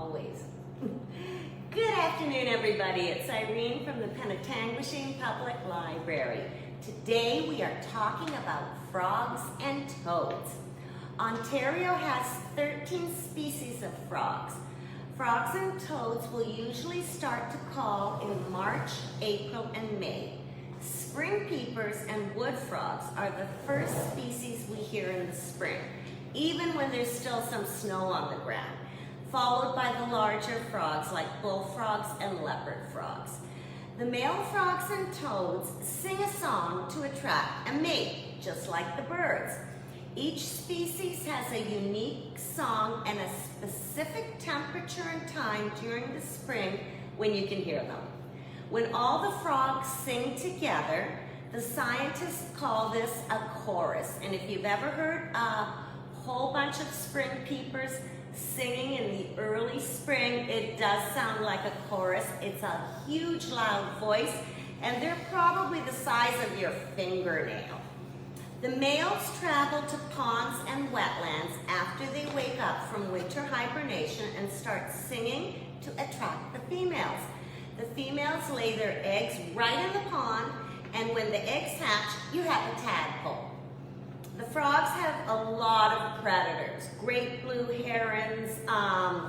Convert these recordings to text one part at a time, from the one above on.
always. Good afternoon, everybody. It's Irene from the Penetanguishene Public Library. Today we are talking about frogs and toads. Ontario has 13 species of frogs. Frogs and toads will usually start to call in March, April, and May. Spring peepers and wood frogs are the first species we hear in the spring, even when there's still some snow on the ground, followed by the larger frogs like bullfrogs and leopard frogs. The male frogs and toads sing a song to attract a mate, just like the birds. Each species has a unique song and a specific temperature and time during the spring when you can hear them. When all the frogs sing together, the scientists call this a chorus. And if you've ever heard a whole bunch of spring peepers singing in the early spring, it does sound like a chorus. It's a huge, loud voice, and they're probably the size of your fingernail. The males travel to ponds and wetlands after they wake up from winter hibernation and start singing to attract the females. The females lay their eggs right in the pond, and when the eggs hatch, you have a tadpole. The frogs have a lot of predators: great blue herons,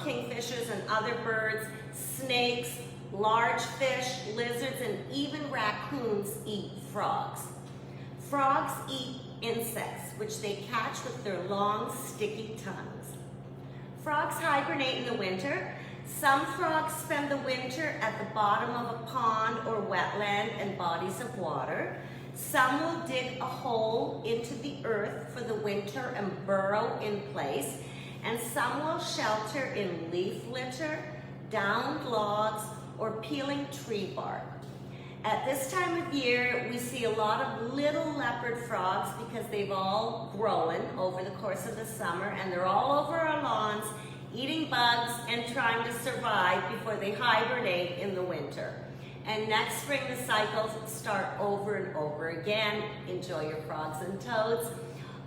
kingfishers and other birds, snakes, large fish, lizards, and even raccoons eat frogs. Frogs eat insects, which they catch with their long, sticky tongues. Frogs hibernate in the winter. Some frogs spend the winter at the bottom of a pond or wetland and bodies of water. Some will dig a hole into the earth for the winter and burrow in place. And some will shelter in leaf litter, downed logs, or peeling tree bark. At this time of year, we see a lot of little leopard frogs because they've all grown over the course of the summer, and they're all over our lawns eating bugs and trying to survive before they hibernate in the winter. And next spring, the cycles start over and over again. Enjoy your frogs and toads.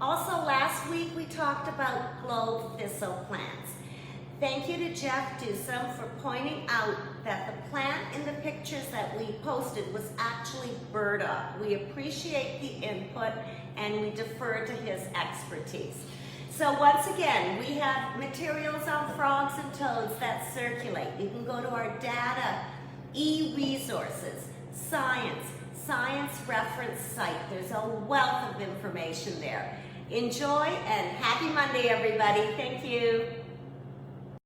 Also, last week we talked about globe thistle plants. Thank you to Jeff Dusum for pointing out that the plant in the pictures that we posted was actually burdock. We appreciate the input and we defer to his expertise. So once again, we have materials on frogs and toads that circulate. You can go to our data, e-resources, science reference site. There's a wealth of information there. Enjoy and happy Monday, everybody. Thank you.